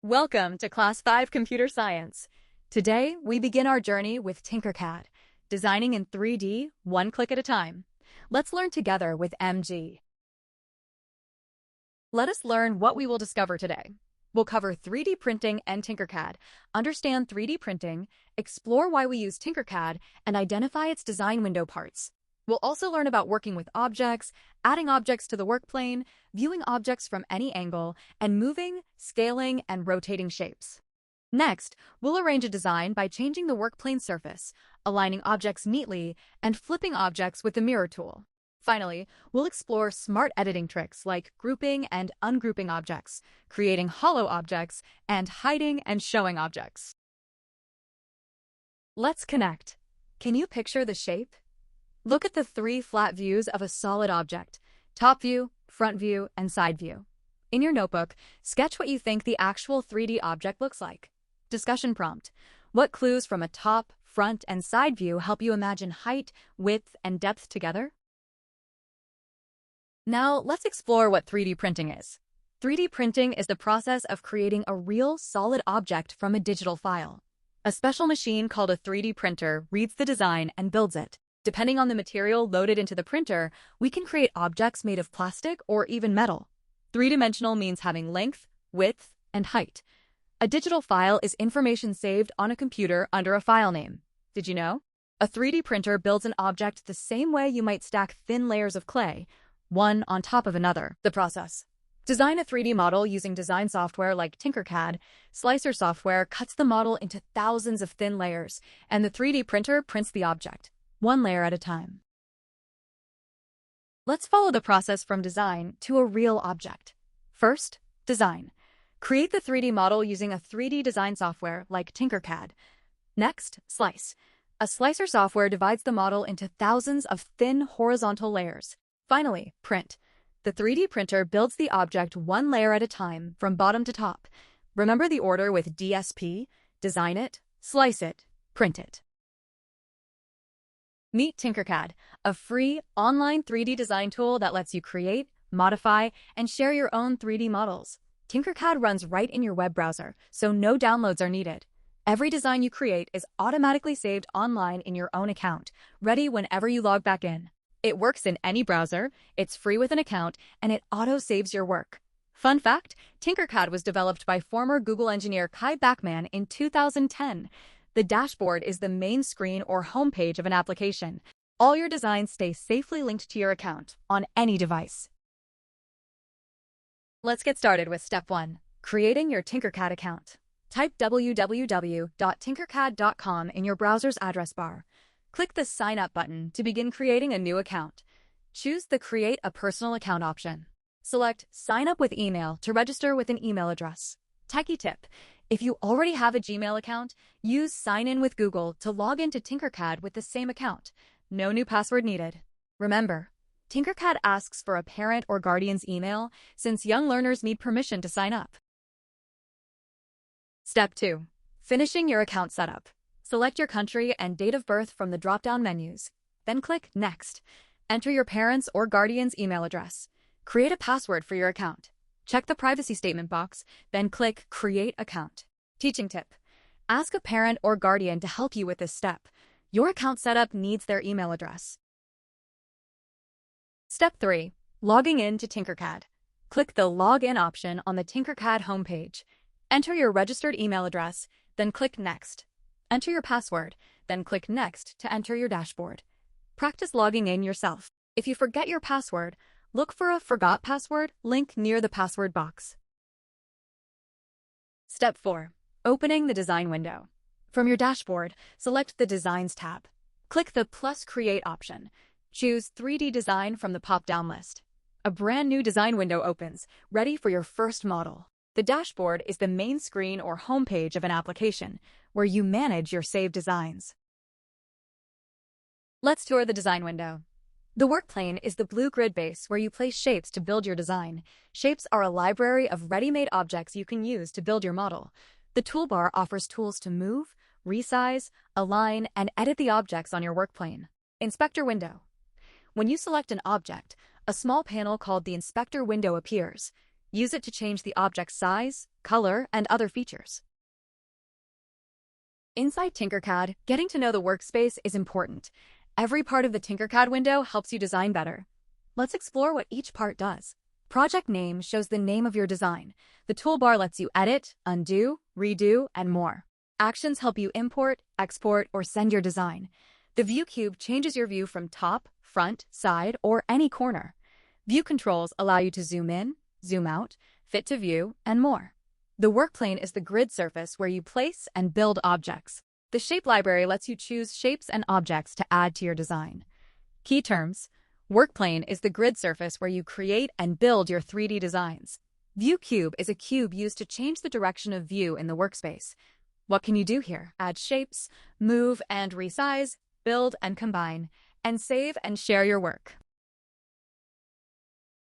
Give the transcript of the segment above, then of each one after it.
Welcome to Class 5 Computer Science. Today, we begin our journey with Tinkercad, designing in 3D, one click at a time. Let's learn together with MG. Let us learn what we will discover today. We'll cover 3D printing and Tinkercad, understand 3D printing, explore why we use Tinkercad, and identify its design window parts. We'll also learn about working with objects, adding objects to the workplane, viewing objects from any angle, and moving, scaling, and rotating shapes. Next, we'll arrange a design by changing the workplane surface, aligning objects neatly, and flipping objects with the mirror tool. Finally, we'll explore smart editing tricks like grouping and ungrouping objects, creating hollow objects, and hiding and showing objects. Let's connect. Can you picture the shape? Look at the three flat views of a solid object: top view, front view, and side view. In your notebook, sketch what you think the actual 3D object looks like. Discussion prompt: what clues from a top, front, and side view help you imagine height, width, and depth together? Now, let's explore what 3D printing is. 3D printing is the process of creating a real, solid object from a digital file. A special machine called a 3D printer reads the design and builds it. Depending on the material loaded into the printer, we can create objects made of plastic or even metal. Three-dimensional means having length, width, and height. A digital file is information saved on a computer under a file name. Did you know? A 3D printer builds an object the same way you might stack thin layers of clay, one on top of another. The process: design a 3D model using design software like Tinkercad. Slicer software cuts the model into thousands of thin layers, and the 3D printer prints the object, one layer at a time. Let's follow the process from design to a real object. First, design. Create the 3D model using a 3D design software like Tinkercad. Next, slice. A slicer software divides the model into thousands of thin horizontal layers. Finally, print. The 3D printer builds the object one layer at a time from bottom to top. Remember the order with DSP: design it, slice it, print it. Meet Tinkercad, a free online 3D design tool that lets you create, modify, and share your own 3D models. Tinkercad runs right in your web browser, so no downloads are needed. Every design you create is automatically saved online in your own account, ready whenever you log back in. It works in any browser, it's free with an account, and it auto-saves your work. Fun fact: Tinkercad was developed by former Google engineer Kai Bachman in 2010. The dashboard is the main screen or homepage of an application. All your designs stay safely linked to your account on any device. Let's get started with step 1, creating your Tinkercad account. Type www.tinkercad.com in your browser's address bar. Click the Sign Up button to begin creating a new account. Choose the Create a Personal Account option. Select Sign Up with Email to register with an email address. Techie tip: if you already have a Gmail account, use Sign In with Google to log into Tinkercad with the same account. No new password needed. Remember, Tinkercad asks for a parent or guardian's email since young learners need permission to sign up. Step 2. Finishing your account setup. Select your country and date of birth from the drop-down menus. Then click Next. Enter your parent's or guardian's email address. Create a password for your account. Check the privacy statement box, then click Create Account. Teaching tip: ask a parent or guardian to help you with this step. Your account setup needs their email address. Step 3. Logging in to Tinkercad. Click the Login option on the Tinkercad homepage. Enter your registered email address, then click Next. Enter your password, then click Next to enter your dashboard. Practice logging in yourself. If you forget your password, look for a Forgot Password link near the password box. Step 4. Opening the design window. From your dashboard, select the Designs tab. Click the plus Create option. Choose 3D Design from the pop-down list. A brand new design window opens, ready for your first model. The dashboard is the main screen or homepage of an application, where you manage your saved designs. Let's tour the design window. The workplane is the blue grid base where you place shapes to build your design. Shapes are a library of ready-made objects you can use to build your model. The toolbar offers tools to move, resize, align, and edit the objects on your workplane. Inspector window. When you select an object, a small panel called the inspector window appears. Use it to change the object's size, color, and other features. Inside Tinkercad, getting to know the workspace is important. Every part of the Tinkercad window helps you design better. Let's explore what each part does. Project name shows the name of your design. The toolbar lets you edit, undo, redo, and more. Actions help you import, export, or send your design. The View cube changes your view from top, front, side, or any corner. View controls allow you to zoom in, zoom out, fit to view, and more. The work plane is the grid surface where you place and build objects. The shape library lets you choose shapes and objects to add to your design. Key terms: work plane is the grid surface where you create and build your 3D designs. View cube is a cube used to change the direction of view in the workspace. What can you do here? Add shapes, move and resize, build and combine, and save and share your work.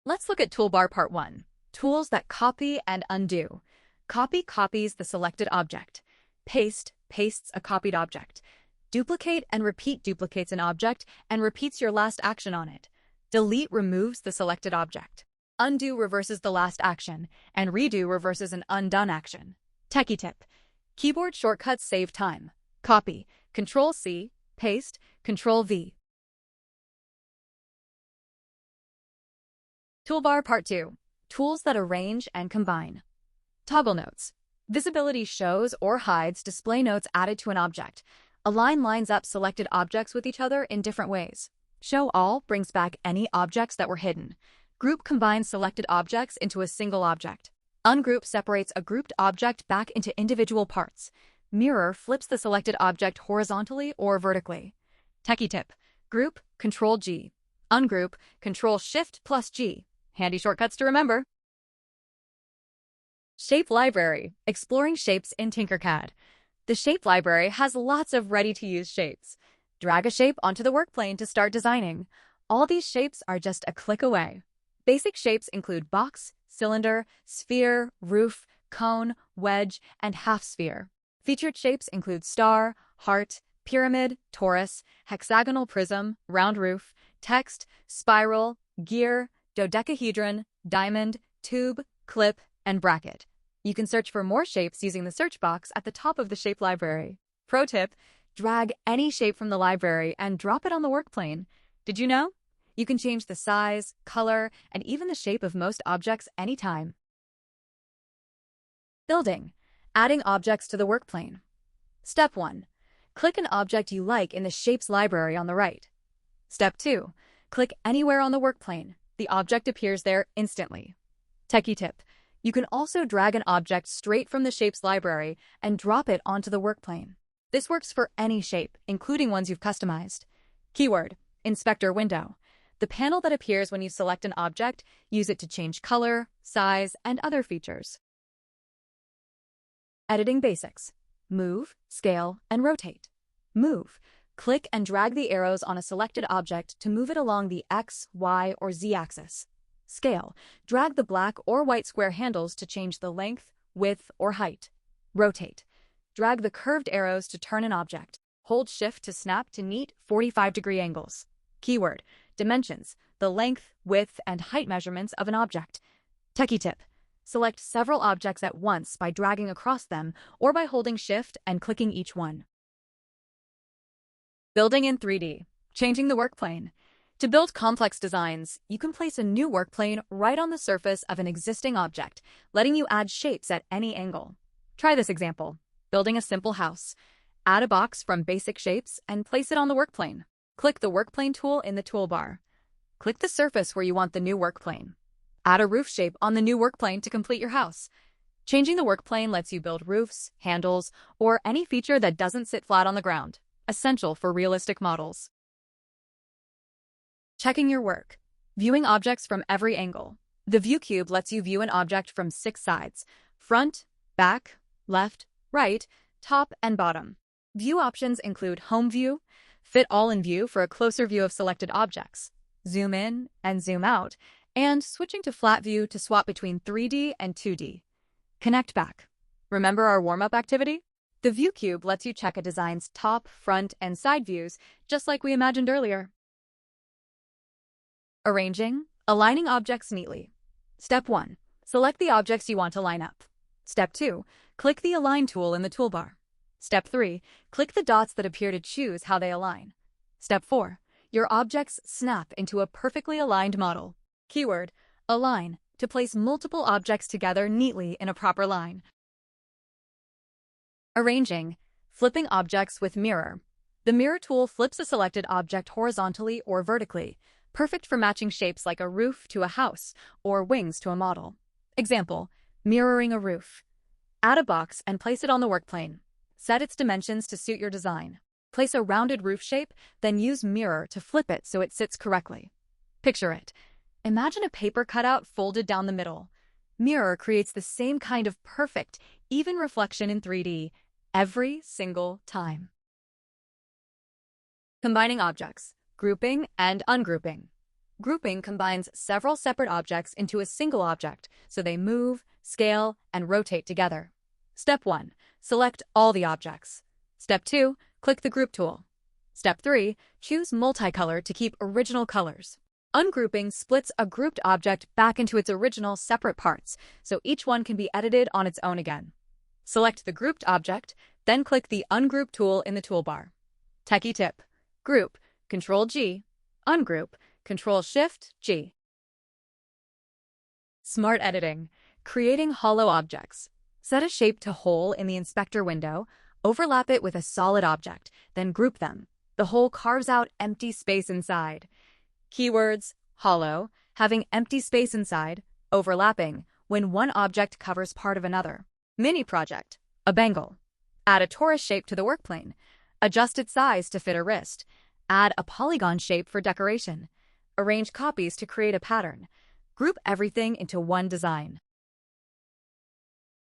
Let's look at Toolbar Part 1. Tools that copy and undo. Copy copies the selected object. Paste pastes a copied object. Duplicate and repeat duplicates an object and repeats your last action on it. Delete removes the selected object. Undo reverses the last action, and redo reverses an undone action. Techie tip: keyboard shortcuts save time. Copy, Control-C, paste, Control-V. Toolbar Part 2. Tools that arrange and combine. Toggle notes. Visibility shows or hides display notes added to an object. Align lines up selected objects with each other in different ways. Show all brings back any objects that were hidden. Group combines selected objects into a single object. Ungroup separates a grouped object back into individual parts. Mirror flips the selected object horizontally or vertically. Techie tip: group, Control-G. Ungroup, Control-Shift+G. Handy shortcuts to remember. Shape Library, exploring shapes in Tinkercad. The Shape Library has lots of ready-to-use shapes. Drag a shape onto the work plane to start designing. All these shapes are just a click away. Basic shapes include box, cylinder, sphere, roof, cone, wedge, and half sphere. Featured shapes include star, heart, pyramid, torus, hexagonal prism, round roof, text, spiral, gear, dodecahedron, diamond, tube, clip, and bracket. You can search for more shapes using the search box at the top of the Shape Library. Pro tip: drag any shape from the library and drop it on the work plane. Did you know? You can change the size, color, and even the shape of most objects anytime. Building. Adding objects to the work plane. Step 1. Click an object you like in the Shapes library on the right. Step 2. Click anywhere on the work plane. The object appears there instantly. Techie tip: you can also drag an object straight from the Shapes library and drop it onto the work plane. This works for any shape, including ones you've customized. Keyword: Inspector window. The panel that appears when you select an object, use it to change color, size, and other features. Editing basics. Move, scale, and rotate. Move. Click and drag the arrows on a selected object to move it along the X, Y, or Z axis. Scale. Drag the black or white square handles to change the length, width, or height. Rotate. Drag the curved arrows to turn an object. Hold Shift to snap to neat 45-degree angles. Keyword: dimensions, the length, width, and height measurements of an object. Techie tip: select several objects at once by dragging across them or by holding Shift and clicking each one. Building in 3D. Changing the work plane. To build complex designs, you can place a new work plane right on the surface of an existing object, letting you add shapes at any angle. Try this example. Building a simple house. Add a box from basic shapes and place it on the work plane. Click the work plane tool in the toolbar. Click the surface where you want the new work plane. Add a roof shape on the new work plane to complete your house. Changing the work plane lets you build roofs, handles, or any feature that doesn't sit flat on the ground. Essential for realistic models. Checking your work. Viewing objects from every angle. The View cube lets you view an object from 6 sides: front, back, left, right, top, and bottom. View options include Home View, Fit All in View for a closer view of selected objects, Zoom in and Zoom out, and switching to Flat View to swap between 3D and 2D. Connect back. Remember our warm-up activity? The View cube lets you check a design's top, front, and side views, just like we imagined earlier. Arranging, aligning objects neatly. Step 1. Select the objects you want to line up. Step 2. Click the Align tool in the toolbar. Step 3. Click the dots that appear to choose how they align. Step 4. Your objects snap into a perfectly aligned model. Keyword: Align, to place multiple objects together neatly in a proper line. Arranging. Flipping objects with Mirror. The Mirror tool flips a selected object horizontally or vertically, perfect for matching shapes like a roof to a house or wings to a model. Example: mirroring a roof. Add a box and place it on the workplane. Set its dimensions to suit your design. Place a rounded roof shape, then use Mirror to flip it so it sits correctly. Picture it. Imagine a paper cutout folded down the middle. Mirror creates the same kind of perfect, even reflection in 3D every single time. Combining objects, grouping and ungrouping. Grouping combines several separate objects into a single object so they move, scale, and rotate together. Step 1. Select all the objects. Step 2. Click the Group tool. Step 3. Choose Multicolor to keep original colors. Ungrouping splits a grouped object back into its original separate parts, so each one can be edited on its own again. Select the grouped object, then click the Ungroup tool in the toolbar. Techie tip: Group, Ctrl-G. Ungroup, Ctrl-Shift-G. Smart editing. Creating hollow objects. Set a shape to hole in the inspector window, overlap it with a solid object, then group them. The hole carves out empty space inside. Keywords: hollow, having empty space inside; overlapping, when one object covers part of another. Mini project: a bangle. Add a torus shape to the workplane. Adjust its size to fit a wrist. Add a polygon shape for decoration. Arrange copies to create a pattern. Group everything into one design.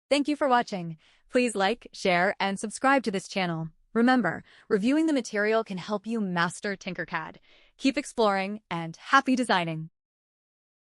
Thank you for watching. Please like, share, and subscribe to this channel. Remember, reviewing the material can help you master Tinkercad. Keep exploring and happy designing!